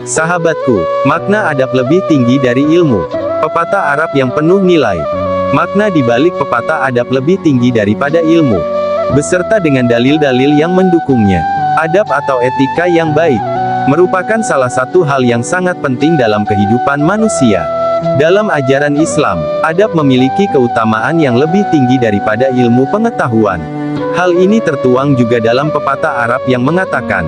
Sahabatku, makna adab lebih tinggi dari ilmu. Pepatah Arab yang penuh nilai. Makna di balik pepatah adab lebih tinggi daripada ilmu, beserta dengan dalil-dalil yang mendukungnya. Adab atau etika yang baik merupakan salah satu hal yang sangat penting dalam kehidupan manusia. Dalam ajaran Islam, adab memiliki keutamaan yang lebih tinggi daripada ilmu pengetahuan. Hal ini tertuang juga dalam pepatah Arab yang mengatakan,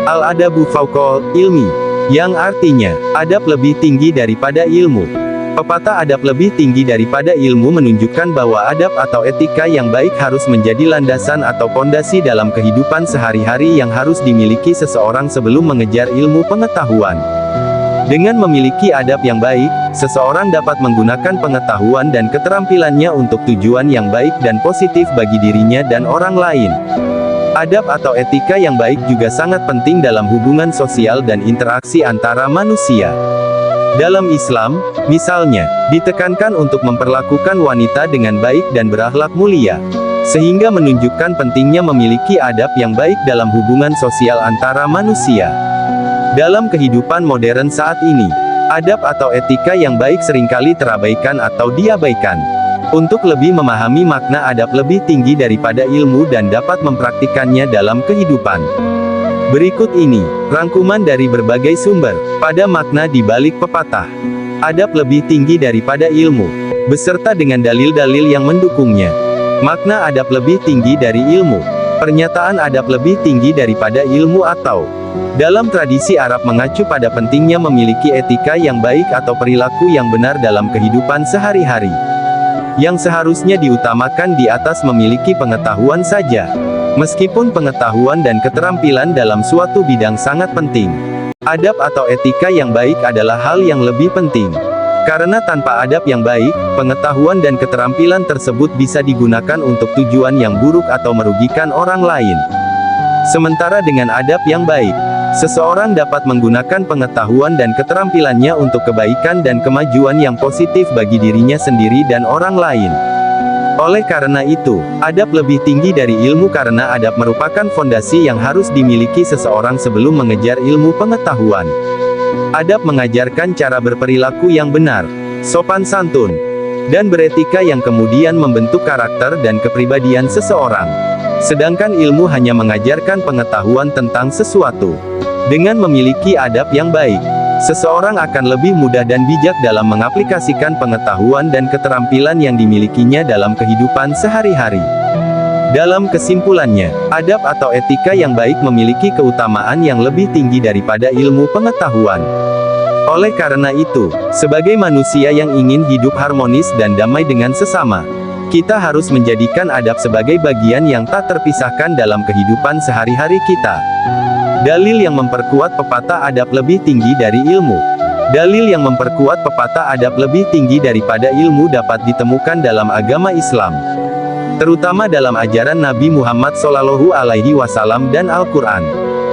Al-adabu fauqal ilmi, yang artinya, adab lebih tinggi daripada ilmu. Pepatah adab lebih tinggi daripada ilmu menunjukkan bahwa adab atau etika yang baik harus menjadi landasan atau pondasi dalam kehidupan sehari-hari yang harus dimiliki seseorang sebelum mengejar ilmu pengetahuan. Dengan memiliki adab yang baik, seseorang dapat menggunakan pengetahuan dan keterampilannya untuk tujuan yang baik dan positif bagi dirinya dan orang lain. Adab atau etika yang baik juga sangat penting dalam hubungan sosial dan interaksi antara manusia. Dalam Islam, misalnya, ditekankan untuk memperlakukan wanita dengan baik dan berakhlak mulia, sehingga menunjukkan pentingnya memiliki adab yang baik dalam hubungan sosial antara manusia. Dalam kehidupan modern saat ini, adab atau etika yang baik seringkali terabaikan atau diabaikan. Untuk lebih memahami makna adab lebih tinggi daripada ilmu dan dapat mempraktikkannya dalam kehidupan. Berikut ini, rangkuman dari berbagai sumber, pada makna di balik pepatah. Adab lebih tinggi daripada ilmu, beserta dengan dalil-dalil yang mendukungnya. Makna adab lebih tinggi dari ilmu. Pernyataan adab lebih tinggi daripada ilmu atau, dalam tradisi Arab mengacu pada pentingnya memiliki etika yang baik atau perilaku yang benar dalam kehidupan sehari-hari, yang seharusnya diutamakan di atas memiliki pengetahuan saja. Meskipun pengetahuan dan keterampilan dalam suatu bidang sangat penting, adab atau etika yang baik adalah hal yang lebih penting. Karena tanpa adab yang baik, pengetahuan dan keterampilan tersebut bisa digunakan untuk tujuan yang buruk atau merugikan orang lain. Sementara dengan adab yang baik, seseorang dapat menggunakan pengetahuan dan keterampilannya untuk kebaikan dan kemajuan yang positif bagi dirinya sendiri dan orang lain. Oleh karena itu, adab lebih tinggi dari ilmu karena adab merupakan fondasi yang harus dimiliki seseorang sebelum mengejar ilmu pengetahuan. Adab mengajarkan cara berperilaku yang benar, sopan santun, dan beretika yang kemudian membentuk karakter dan kepribadian seseorang. Sedangkan ilmu hanya mengajarkan pengetahuan tentang sesuatu. Dengan memiliki adab yang baik, seseorang akan lebih mudah dan bijak dalam mengaplikasikan pengetahuan dan keterampilan yang dimilikinya dalam kehidupan sehari-hari. Dalam kesimpulannya, adab atau etika yang baik memiliki keutamaan yang lebih tinggi daripada ilmu pengetahuan. Oleh karena itu, sebagai manusia yang ingin hidup harmonis dan damai dengan sesama, kita harus menjadikan adab sebagai bagian yang tak terpisahkan dalam kehidupan sehari-hari kita. Dalil yang memperkuat pepatah adab lebih tinggi dari ilmu. Dalil yang memperkuat pepatah adab lebih tinggi daripada ilmu dapat ditemukan dalam agama Islam, terutama dalam ajaran Nabi Muhammad SAW dan Al-Quran.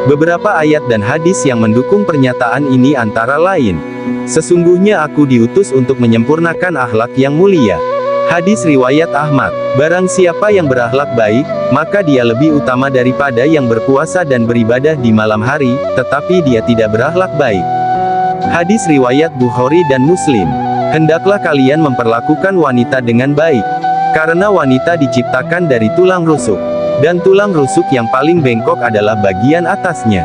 Beberapa ayat dan hadis yang mendukung pernyataan ini antara lain, sesungguhnya aku diutus untuk menyempurnakan akhlak yang mulia. Hadis riwayat Ahmad, barang siapa yang berakhlak baik, maka dia lebih utama daripada yang berpuasa dan beribadah di malam hari, tetapi dia tidak berakhlak baik. Hadis riwayat Bukhari dan Muslim, hendaklah kalian memperlakukan wanita dengan baik, karena wanita diciptakan dari tulang rusuk, dan tulang rusuk yang paling bengkok adalah bagian atasnya.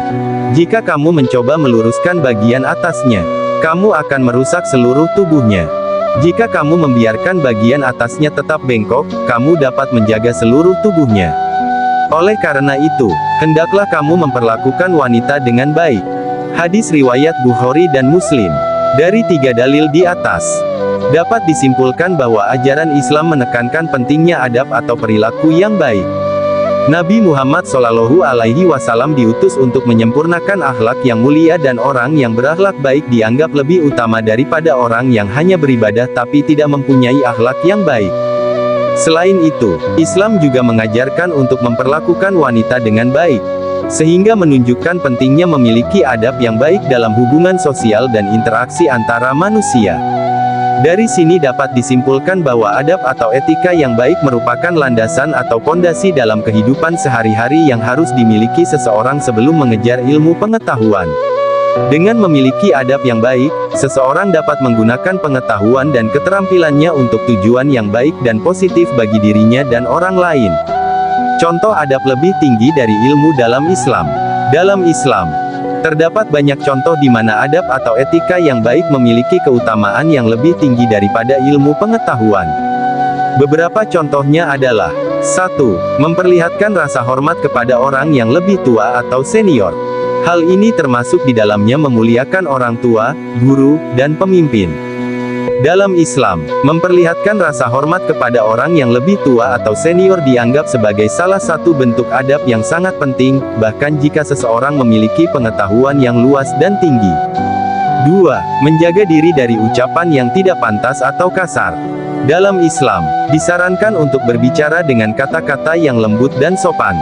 Jika kamu mencoba meluruskan bagian atasnya, kamu akan merusak seluruh tubuhnya. Jika kamu membiarkan bagian atasnya tetap bengkok, kamu dapat menjaga seluruh tubuhnya. Oleh karena itu, hendaklah kamu memperlakukan wanita dengan baik. Hadis riwayat Bukhari dan Muslim. Dari tiga dalil di atas, dapat disimpulkan bahwa ajaran Islam menekankan pentingnya adab atau perilaku yang baik. Nabi Muhammad SAW diutus untuk menyempurnakan akhlak yang mulia dan orang yang berakhlak baik dianggap lebih utama daripada orang yang hanya beribadah tapi tidak mempunyai akhlak yang baik. Selain itu, Islam juga mengajarkan untuk memperlakukan wanita dengan baik, sehingga menunjukkan pentingnya memiliki adab yang baik dalam hubungan sosial dan interaksi antara manusia. Dari sini dapat disimpulkan bahwa adab atau etika yang baik merupakan landasan atau pondasi dalam kehidupan sehari-hari yang harus dimiliki seseorang sebelum mengejar ilmu pengetahuan. Dengan memiliki adab yang baik, seseorang dapat menggunakan pengetahuan dan keterampilannya untuk tujuan yang baik dan positif bagi dirinya dan orang lain. Contoh adab lebih tinggi dari ilmu dalam Islam. Dalam Islam, terdapat banyak contoh di mana adab atau etika yang baik memiliki keutamaan yang lebih tinggi daripada ilmu pengetahuan. Beberapa contohnya adalah: 1. Memperlihatkan rasa hormat kepada orang yang lebih tua atau senior. Hal ini termasuk di dalamnya memuliakan orang tua, guru, dan pemimpin. Dalam Islam, memperlihatkan rasa hormat kepada orang yang lebih tua atau senior dianggap sebagai salah satu bentuk adab yang sangat penting, bahkan jika seseorang memiliki pengetahuan yang luas dan tinggi. 2. Menjaga diri dari ucapan yang tidak pantas atau kasar. Dalam Islam, disarankan untuk berbicara dengan kata-kata yang lembut dan sopan,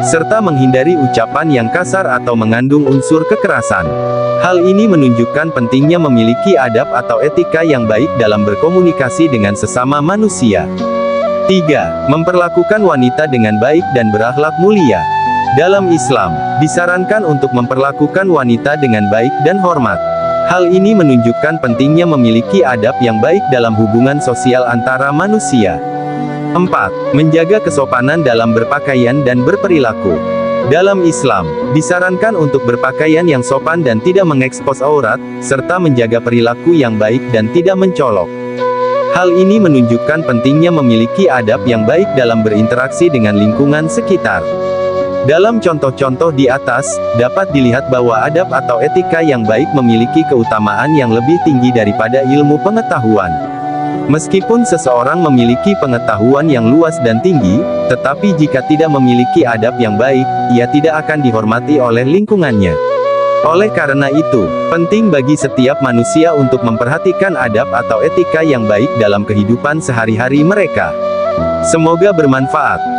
serta menghindari ucapan yang kasar atau mengandung unsur kekerasan. Hal ini menunjukkan pentingnya memiliki adab atau etika yang baik dalam berkomunikasi dengan sesama manusia. 3. Memperlakukan wanita dengan baik dan berakhlak mulia. Dalam Islam, disarankan untuk memperlakukan wanita dengan baik dan hormat. Hal ini menunjukkan pentingnya memiliki adab yang baik dalam hubungan sosial antara manusia. 4. Menjaga kesopanan dalam berpakaian dan berperilaku. Dalam Islam, disarankan untuk berpakaian yang sopan dan tidak mengekspos aurat, serta menjaga perilaku yang baik dan tidak mencolok. Hal ini menunjukkan pentingnya memiliki adab yang baik dalam berinteraksi dengan lingkungan sekitar. Dalam contoh-contoh di atas, dapat dilihat bahwa adab atau etika yang baik memiliki keutamaan yang lebih tinggi daripada ilmu pengetahuan. Meskipun seseorang memiliki pengetahuan yang luas dan tinggi, tetapi jika tidak memiliki adab yang baik, ia tidak akan dihormati oleh lingkungannya. Oleh karena itu, penting bagi setiap manusia untuk memperhatikan adab atau etika yang baik dalam kehidupan sehari-hari mereka. Semoga bermanfaat.